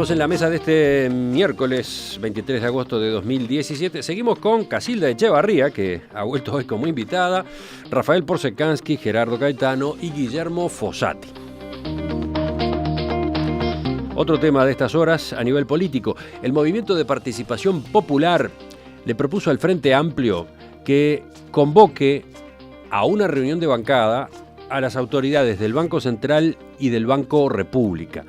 Seguimos en la mesa de este miércoles 23 de agosto de 2017. Seguimos con Casilda Echevarría, que ha vuelto hoy como invitada, Rafael Porsekansky, Gerardo Caetano y Guillermo Fossati. Otro tema de estas horas a nivel político. El Movimiento de Participación Popular le propuso al Frente Amplio que convoque a una reunión de bancada a las autoridades del Banco Central y del Banco República.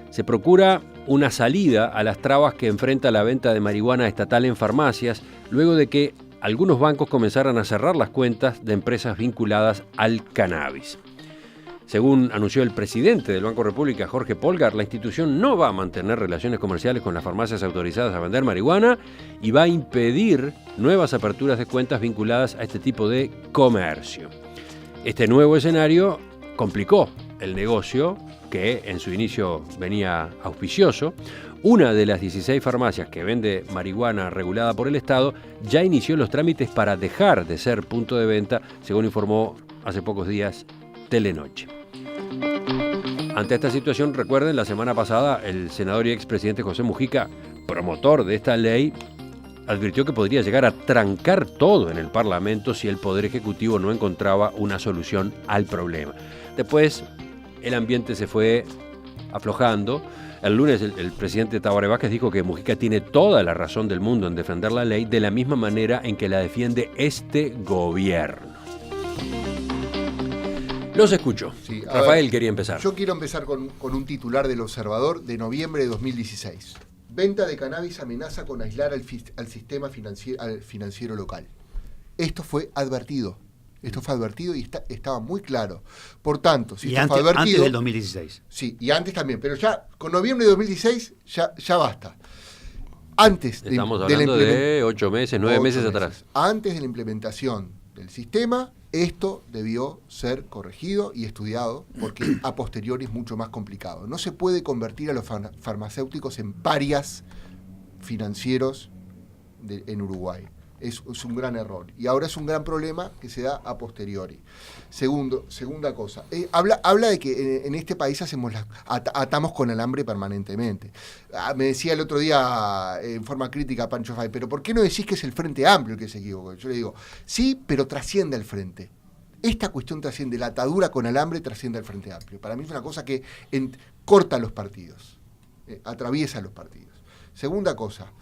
Se procura una salida a las trabas que enfrenta la venta de marihuana estatal en farmacias, luego de que algunos bancos comenzaran a cerrar las cuentas de empresas vinculadas al cannabis. Según anunció el presidente del Banco República, Jorge Polgar, la institución no va a mantener relaciones comerciales con las farmacias autorizadas a vender marihuana y va a impedir nuevas aperturas de cuentas vinculadas a este tipo de comercio. Este nuevo escenario complicó el negocio, que en su inicio venía auspicioso. Una de las 16 farmacias que vende marihuana regulada por el Estado ya inició los trámites para dejar de ser punto de venta, según informó hace pocos días Telenoche. Ante esta situación, recuerden, la semana pasada el senador y expresidente José Mujica, promotor de esta ley, advirtió que podría llegar a trancar todo en el Parlamento si el Poder Ejecutivo no encontraba una solución al problema. Después, el ambiente se fue aflojando. El lunes el presidente Tabaré Vázquez dijo que Mujica tiene toda la razón del mundo en defender la ley de la misma manera en que la defiende este gobierno. Los escucho. Sí, Rafael quería empezar. Yo quiero empezar con un titular del Observador de noviembre de 2016. Venta de cannabis amenaza con aislar al sistema financiero local. Esto fue advertido. Y estaba muy claro. Por tanto, si esto fue advertido... Antes del 2016. Sí, y antes también. Pero ya con noviembre de 2016 ya basta. Estamos hablando de 8 meses, 9 meses atrás. Antes de la implementación del sistema, esto debió ser corregido y estudiado, porque a posteriori es mucho más complicado. No se puede convertir a los farmacéuticos en parias financieros en Uruguay. Es un gran error. Y ahora es un gran problema que se da a posteriori. Segunda cosa. Habla de que en este país atamos con alambre permanentemente. Me decía el otro día en forma crítica Pancho Fay, pero ¿por qué no decís que es el Frente Amplio el que se equivocó? Yo le digo, sí, pero trasciende el Frente. Esta cuestión trasciende, la atadura con alambre trasciende al Frente Amplio. Para mí es una cosa que corta los partidos, atraviesa los partidos. Segunda cosa.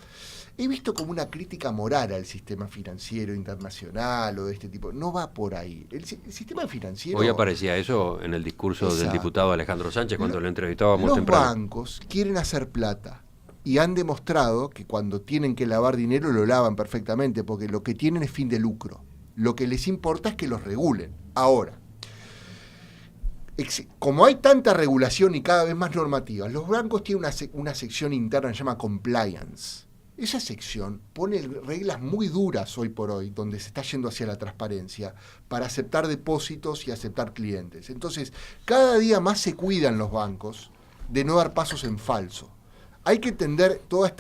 He visto como una crítica moral al sistema financiero internacional o de este tipo. No va por ahí. El sistema financiero... Hoy aparecía eso en el discurso del diputado Alejandro Sánchez cuando lo entrevistábamos temprano. Los bancos quieren hacer plata y han demostrado que cuando tienen que lavar dinero lo lavan perfectamente, porque lo que tienen es fin de lucro. Lo que les importa es que los regulen. Ahora, como hay tanta regulación y cada vez más normativas, los bancos tienen una sección interna que se llama compliance. Esa sección pone reglas muy duras hoy por hoy, donde se está yendo hacia la transparencia, para aceptar depósitos y aceptar clientes. Entonces, cada día más se cuidan los bancos de no dar pasos en falso. Hay que entender todas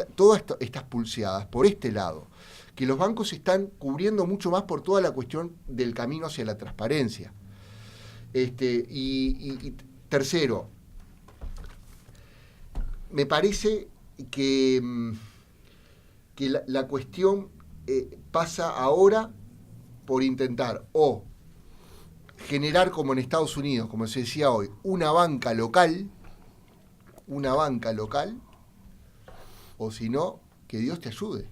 estas pulseadas por este lado, que los bancos se están cubriendo mucho más por toda la cuestión del camino hacia la transparencia. Y tercero, me parece que la cuestión pasa ahora por intentar o generar, como en Estados Unidos, como se decía hoy, una banca local, o si no, que Dios te ayude.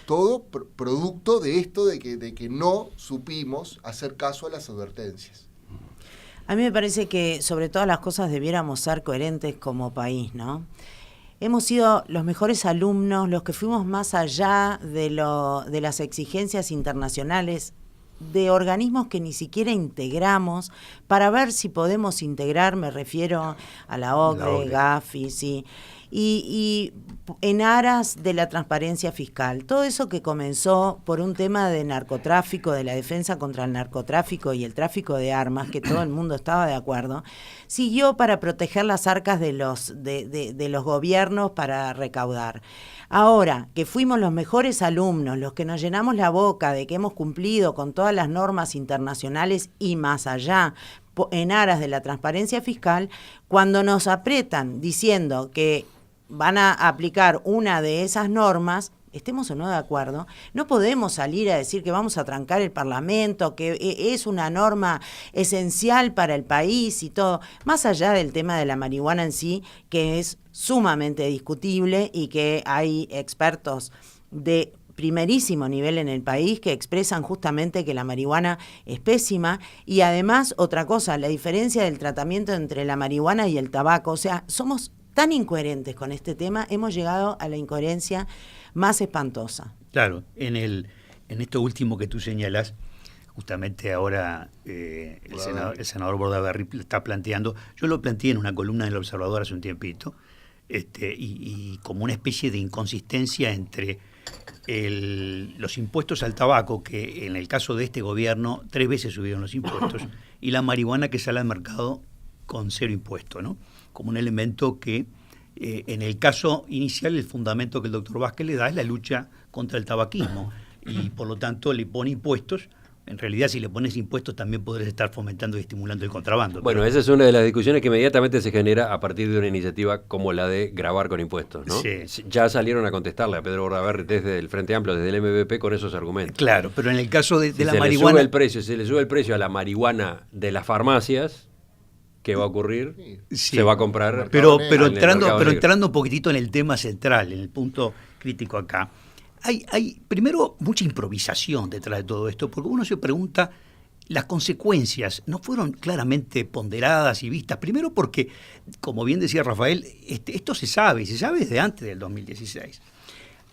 Todo producto de esto de que no supimos hacer caso a las advertencias. A mí me parece que sobre todas las cosas debiéramos ser coherentes como país, ¿no? Hemos sido los mejores alumnos, los que fuimos más allá de las exigencias internacionales, de organismos que ni siquiera integramos, para ver si podemos integrar, me refiero a la OCDE, Gafi, sí, y en aras de la transparencia fiscal. Todo eso que comenzó por un tema de narcotráfico, de la defensa contra el narcotráfico y el tráfico de armas, que todo el mundo estaba de acuerdo, siguió para proteger las arcas de los gobiernos para recaudar. Ahora, que fuimos los mejores alumnos, los que nos llenamos la boca de que hemos cumplido con todas las normas internacionales y más allá, en aras de la transparencia fiscal, cuando nos aprietan diciendo que van a aplicar una de esas normas, estemos o no de acuerdo, no podemos salir a decir que vamos a trancar el Parlamento, que es una norma esencial para el país y todo, más allá del tema de la marihuana en sí, que es sumamente discutible y que hay expertos de primerísimo nivel en el país que expresan justamente que la marihuana es pésima. Y además, otra cosa, la diferencia del tratamiento entre la marihuana y el tabaco, o sea, somos tan incoherentes con este tema, hemos llegado a la incoherencia más espantosa. Claro, en esto último que tú señalas, justamente ahora el senador Bordaberry está planteando, yo lo planteé en una columna del Observador hace un tiempito, y como una especie de inconsistencia entre los impuestos al tabaco, que en el caso de este gobierno 3 veces subieron los impuestos, y la marihuana que sale al mercado con 0 impuesto, ¿no? Como un elemento que en el caso inicial el fundamento que el doctor Vázquez le da es la lucha contra el tabaquismo y por lo tanto le pone impuestos. En realidad, si le pones impuestos también podrás estar fomentando y estimulando el contrabando. Bueno, esa es una de las discusiones que inmediatamente se genera a partir de una iniciativa como la de grabar con impuestos, ¿no? Sí. Ya salieron a contestarle a Pedro Bordaberry desde el Frente Amplio, desde el MVP, con esos argumentos. Claro, pero en el caso de la marihuana... Se le sube el precio a la marihuana de las farmacias, ¿qué va a ocurrir? Sí. Se va a comprar... Pero entrando un poquitito en el tema central, en el punto crítico acá, hay primero mucha improvisación detrás de todo esto, porque uno se pregunta, las consecuencias no fueron claramente ponderadas y vistas, primero porque, como bien decía Rafael, esto se sabe desde antes del 2016.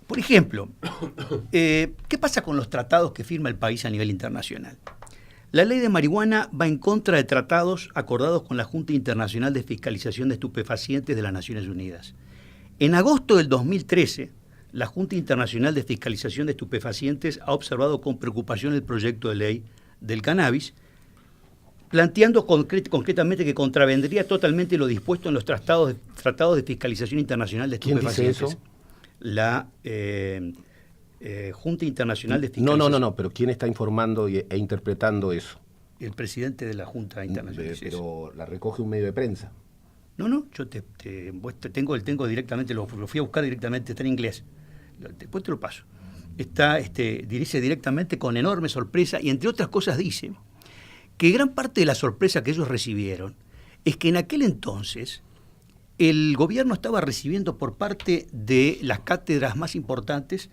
Por ejemplo, ¿qué pasa con los tratados que firma el país a nivel internacional? La ley de marihuana va en contra de tratados acordados con la Junta Internacional de Fiscalización de Estupefacientes de las Naciones Unidas. En agosto del 2013, la Junta Internacional de Fiscalización de Estupefacientes ha observado con preocupación el proyecto de ley del cannabis, planteando concretamente que contravendría totalmente lo dispuesto en los tratados de fiscalización internacional de estupefacientes. ¿Quién dice eso? La Junta Internacional de Fiscalización. No, pero ¿quién está informando e interpretando eso? El presidente de la Junta Internacional. Pero la recoge un medio de prensa. No, yo tengo directamente, lo fui a buscar directamente, está en inglés. Después te lo paso. Dice directamente con enorme sorpresa y entre otras cosas dice que gran parte de la sorpresa que ellos recibieron es que en aquel entonces el gobierno estaba recibiendo por parte de las cátedras más importantes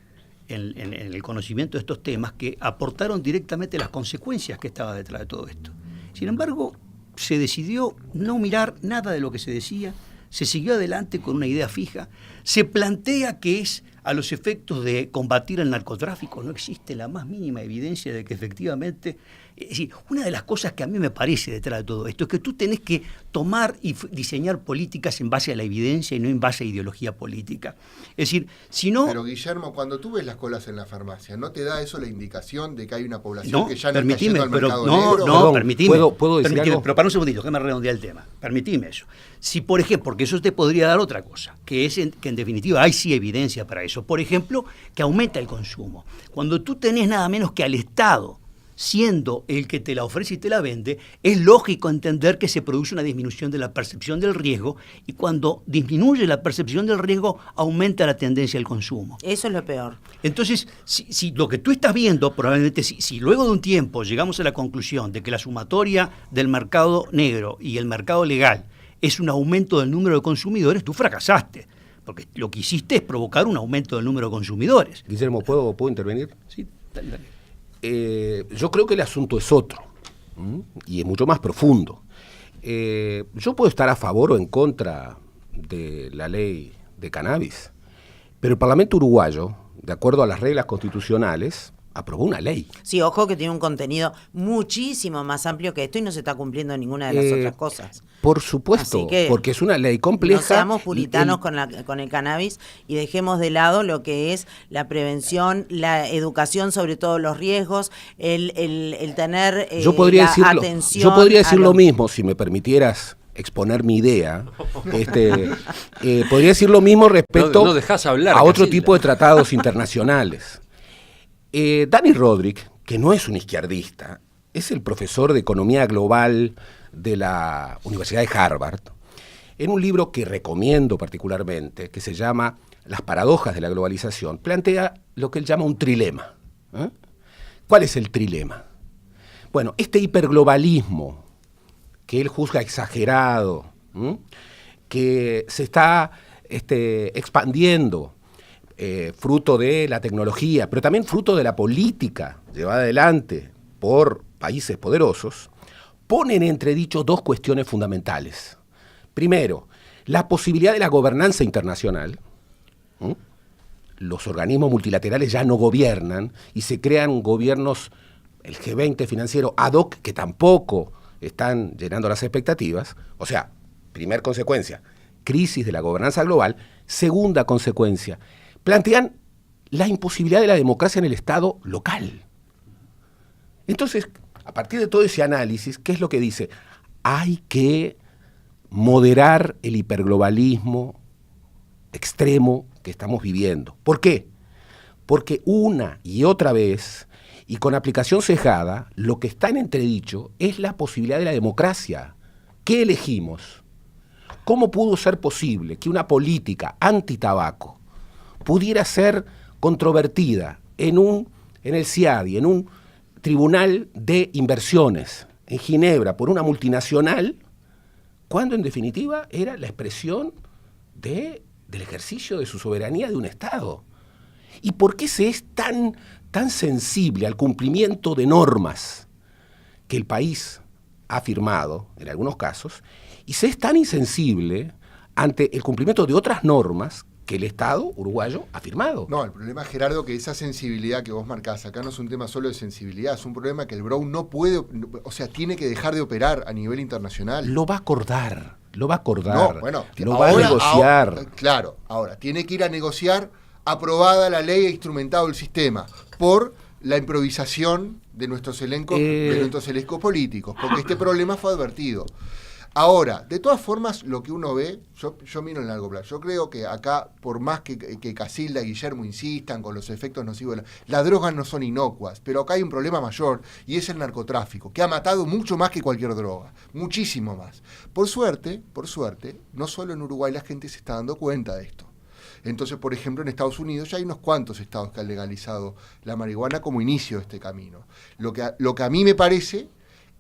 en el conocimiento de estos temas que aportaron directamente las consecuencias que estaba detrás de todo esto. Sin embargo, se decidió no mirar nada de lo que se decía, se siguió adelante con una idea fija, se plantea que es a los efectos de combatir el narcotráfico, no existe la más mínima evidencia de que efectivamente... Es decir, una de las cosas que a mí me parece detrás de todo esto es que tú tenés que tomar y diseñar políticas en base a la evidencia y no en base a ideología política. Es decir, si no... Pero Guillermo, cuando tú ves las colas en la farmacia, ¿no te da eso la indicación de que hay una población que ya no está yendo al mercado negro? No, permitime. ¿Puedo decir algo? Pero para un segundito, déjame redondear el tema. Permitime eso. Si, por ejemplo, porque eso te podría dar otra cosa, que es que en definitiva hay sí evidencia para eso. Por ejemplo, que aumenta el consumo. Cuando tú tenés nada menos que al Estado siendo el que te la ofrece y te la vende, es lógico entender que se produce una disminución de la percepción del riesgo y cuando disminuye la percepción del riesgo aumenta la tendencia al consumo. Eso es lo peor. Entonces, si lo que tú estás viendo, probablemente si luego de un tiempo llegamos a la conclusión de que la sumatoria del mercado negro y el mercado legal es un aumento del número de consumidores, tú fracasaste, porque lo que hiciste es provocar un aumento del número de consumidores. Guillermo, ¿puedo intervenir? Sí, dale. Yo creo que el asunto es otro, y es mucho más profundo. Yo puedo estar a favor o en contra de la ley de cannabis, pero el Parlamento uruguayo, de acuerdo a las reglas constitucionales, aprobó una ley. Sí, ojo que tiene un contenido muchísimo más amplio que esto y no se está cumpliendo ninguna de las otras cosas. Por supuesto, porque es una ley compleja. No seamos puritanos con el cannabis y dejemos de lado lo que es la prevención, la educación sobre todos los riesgos, el tener atención. Yo podría decir lo mismo, si me permitieras exponer mi idea. Podría decir lo mismo respecto no dejás hablar, a otro Casilda. tipo de tratados internacionales. Dani Rodrik, que no es un izquierdista, es el profesor de Economía Global de la Universidad de Harvard, en un libro que recomiendo particularmente, que se llama Las paradojas de la globalización, plantea lo que él llama un trilema. ¿Cuál es el trilema? Bueno, este hiperglobalismo que él juzga exagerado, que se está expandiendo, fruto de la tecnología, pero también fruto de la política llevada adelante por países poderosos, pone en entredicho dos cuestiones fundamentales. Primero, la posibilidad de la gobernanza internacional. Los organismos multilaterales ya no gobiernan y se crean gobiernos, el G20 financiero ad hoc, que tampoco están llenando las expectativas. O sea, primer consecuencia, crisis de la gobernanza global. Segunda consecuencia, plantean la imposibilidad de la democracia en el Estado local. Entonces, a partir de todo ese análisis, ¿qué es lo que dice? Hay que moderar el hiperglobalismo extremo que estamos viviendo. ¿Por qué? Porque una y otra vez, y con aplicación cejada, lo que está en entredicho es la posibilidad de la democracia. ¿Qué elegimos? ¿Cómo pudo ser posible que una política antitabaco pudiera ser controvertida en el CIADI, en un tribunal de inversiones en Ginebra por una multinacional, cuando en definitiva era la expresión del ejercicio de su soberanía de un Estado? ¿Y por qué se es tan sensible al cumplimiento de normas que el país ha firmado, en algunos casos, y se es tan insensible ante el cumplimiento de otras normas que el Estado uruguayo ha firmado? No, el problema, Gerardo, que esa sensibilidad que vos marcás acá no es un tema solo de sensibilidad, es un problema que el BROU no puede, o sea, tiene que dejar de operar a nivel internacional. Lo va a acordar, No, bueno, lo va a negociar. Claro, ahora, tiene que ir a negociar aprobada la ley e instrumentado el sistema por la improvisación de nuestros elencos políticos, porque este problema fue advertido. Ahora, de todas formas, lo que uno ve, yo miro en largo plazo. Yo creo que acá, por más que Casilda y Guillermo insistan con los efectos nocivos, las drogas no son inocuas, pero acá hay un problema mayor, y es el narcotráfico, que ha matado mucho más que cualquier droga, muchísimo más. Por suerte, no solo en Uruguay la gente se está dando cuenta de esto. Entonces, por ejemplo, en Estados Unidos ya hay unos cuantos estados que han legalizado la marihuana como inicio de este camino. Lo que a mí me parece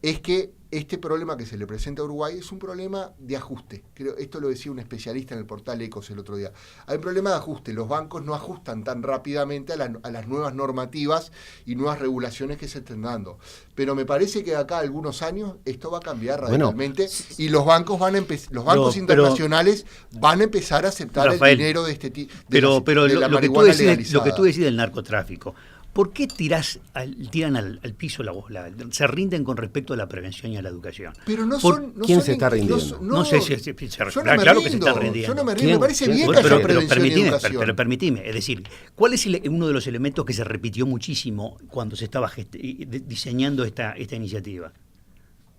es que este problema que se le presenta a Uruguay es un problema de ajuste. Esto lo decía un especialista en el portal Ecos el otro día. Hay un problema de ajuste. Los bancos no ajustan tan rápidamente a las nuevas normativas y nuevas regulaciones que se estén dando. Pero me parece que de acá a algunos años esto va a cambiar radicalmente, y los bancos internacionales van a empezar a aceptar, Rafael, el dinero de este tipo de la marihuana legalizada. Lo que tú decís del narcotráfico. ¿Por qué tiran al piso se rinden con respecto a la prevención y a la educación? Pero ¿Quién se está rindiendo? No sé si claro que se está rindiendo. Yo no me rindo, me parece bien que haya prevención y educación. Pero permitime, es decir, ¿cuál es uno de los elementos que se repitió muchísimo cuando se estaba diseñando esta iniciativa?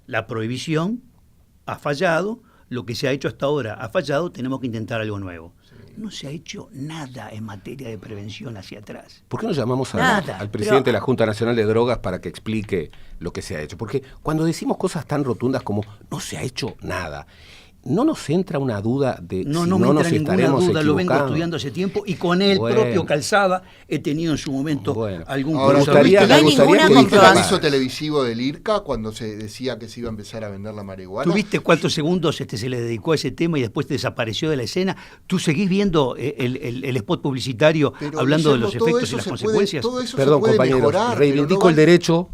La prohibición ha fallado, lo que se ha hecho hasta ahora ha fallado, tenemos que intentar algo nuevo. No se ha hecho nada en materia de prevención hacia atrás. ¿Por qué no llamamos al presidente de la Junta Nacional de Drogas para que explique lo que se ha hecho? Porque cuando decimos cosas tan rotundas como no se ha hecho nada, no nos entra una duda de no si me no entra nos ninguna estaremos duda, equivocando. lo vengo estudiando hace tiempo, y con el propio Calzada he tenido en su momento algún... Ahora, me gustaría ¿viste el aviso televisivo del IRCA cuando se decía que se iba a empezar a vender la marihuana? ¿Tú viste cuántos segundos se le dedicó a ese tema y después desapareció de la escena? ¿Tú seguís viendo el spot publicitario hablando de los efectos y las consecuencias? Perdón, compañeros, reivindico el derecho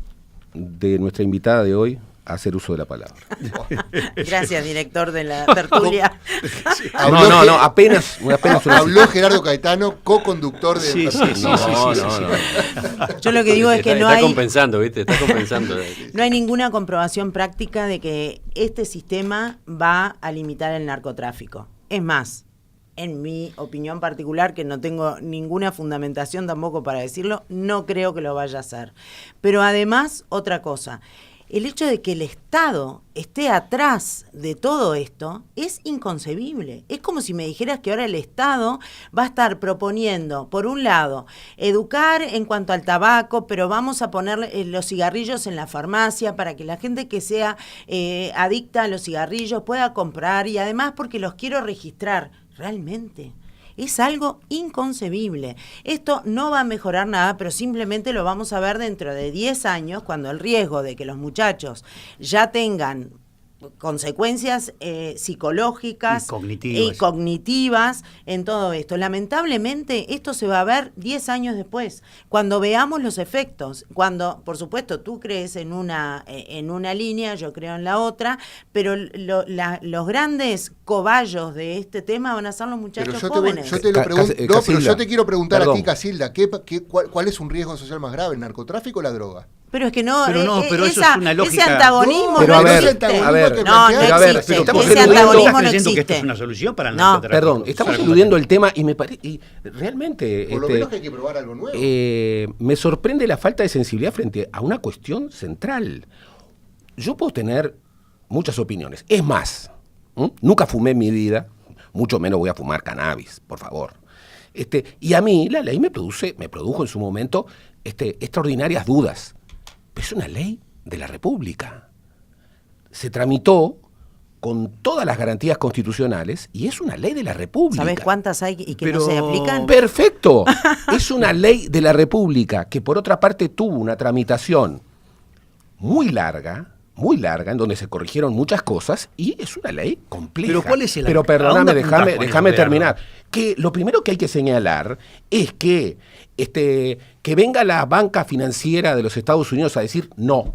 de nuestra invitada de hoy a hacer uso de la palabra. Gracias, director de la tertulia. No, apenas una habló Gerardo Caetano, co-conductor de... Sí. Yo lo que digo es que no hay... Está compensando, ¿viste? Está compensando. No hay ninguna comprobación práctica de que este sistema va a limitar el narcotráfico. Es más, en mi opinión particular, que no tengo ninguna fundamentación tampoco para decirlo, no creo que lo vaya a hacer. Pero además, otra cosa... el hecho de que el Estado esté atrás de todo esto es inconcebible. Es como si me dijeras que ahora el Estado va a estar proponiendo, por un lado, educar en cuanto al tabaco, pero vamos a poner los cigarrillos en la farmacia para que la gente que sea adicta a los cigarrillos pueda comprar, y además porque los quiero registrar. Realmente es algo inconcebible. Esto no va a mejorar nada, pero simplemente lo vamos a ver dentro de 10 años, cuando el riesgo de que los muchachos ya tengan consecuencias psicológicas y cognitivas en todo esto. Lamentablemente esto se va a ver 10 años después, cuando veamos los efectos, cuando, por supuesto, tú crees en una línea, yo creo en la otra, pero los grandes cobayos de este tema van a ser los muchachos jóvenes. Yo te lo pregunto, pero yo te quiero preguntar Perdón. a ti, Casilda, ¿cuál es un riesgo social más grave, el narcotráfico o la droga? Pero es que no, pero eso es una lógica. ese antagonismo pero no a ver, existe. a ver, No pero estamos ese eludiendo- antagonismo no creyendo que esto existe. es una solución para el No. narcotráfico. Perdón, estamos eludiendo el tema y me parece, y realmente Por lo menos que hay que probar algo nuevo. me sorprende la falta de sensibilidad frente a una cuestión central. Yo puedo tener muchas opiniones. Es más, nunca fumé en mi vida, mucho menos voy a fumar cannabis, por favor. Y a mí la ley me produjo en su momento extraordinarias dudas. Pero es una ley de la República. Se tramitó con todas las garantías constitucionales y es una ley de la República. ¿Sabes cuántas hay y que no se aplican? Perfecto. Es una ley de la República que por otra parte tuvo una tramitación muy larga, en donde se corrigieron muchas cosas y es una ley compleja. Pero ¿cuál es el Pero ¿a perdóname, dónde apuntás con déjame eso, terminar. Que lo primero que hay que señalar es que que venga la banca financiera de los Estados Unidos a decir no.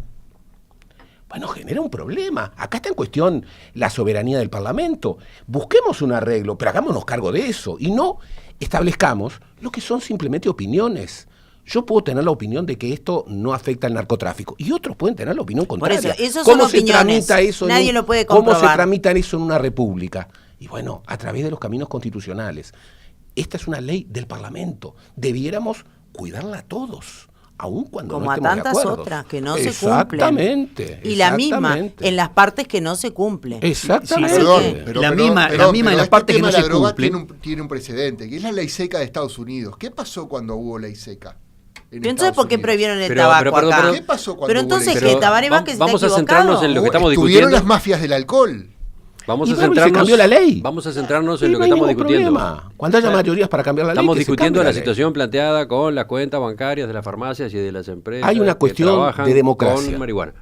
Bueno, genera un problema. Acá está en cuestión la soberanía del Parlamento. Busquemos un arreglo, pero hagámonos cargo de eso y no establezcamos lo que son simplemente opiniones. Yo puedo tener la opinión de que esto no afecta al narcotráfico y otros pueden tener la opinión contraria. Por eso son opiniones. Nadie lo puede comprobar. ¿Cómo se tramita eso en una república? Y bueno, a través de los caminos constitucionales. Esta es una ley del Parlamento. Debiéramos cuidarla todos, aun cuando como no a estemos de tantas acuerdo. otras que no se cumplen. Exactamente. Y la misma en las partes que no se cumple. Exactamente. Perdón, La misma en las este partes que tema no de la se droga cumplen. tiene un precedente, que es la ley seca de Estados Unidos. ¿Qué pasó cuando hubo ley seca? Pero entonces, ¿por qué prohibieron el Pero, tabaco perdón, acá? ¿Qué pasó cuando Pero hubo entonces, ley ¿qué? seca? Tabaré Vázquez está Vamos a equivocado. centrarnos en lo que estamos Estuvieron discutiendo. las mafias del alcohol. Vamos a Y bueno, se centrarnos, cambió la ley. Vamos a centrarnos Y en lo no que hay estamos ningún discutiendo. problema. Cuando haya mayorías para cambiar la ley, Estamos que se discutiendo cambie la ley. situación planteada con las cuentas bancarias de las farmacias y de las empresas. Hay una que cuestión trabajan de democracia. con marihuana.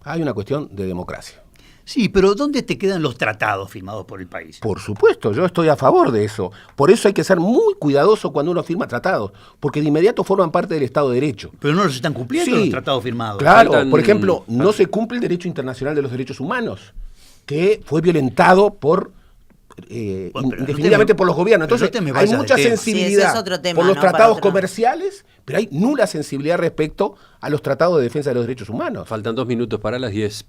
Hay una cuestión de democracia. Sí, pero ¿dónde te quedan los tratados firmados por el país? Por supuesto, yo estoy a favor de eso. Por eso hay que ser muy cuidadoso cuando uno firma tratados, porque de inmediato forman parte del Estado de Derecho. Pero no los están cumpliendo Sí. los tratados firmados. Claro, Faltan- por ejemplo, no se cumple el derecho internacional de los derechos humanos, que fue violentado por Bueno, pero indefinidamente no te me- por los gobiernos. pero no Entonces, te me hay vayas mucha del tema. sensibilidad Sí, ese es otro tema, por los ¿no? Para tratados otro. comerciales, pero hay nula sensibilidad respecto a los tratados de defensa de los derechos humanos. Faltan 2 minutos para las 10.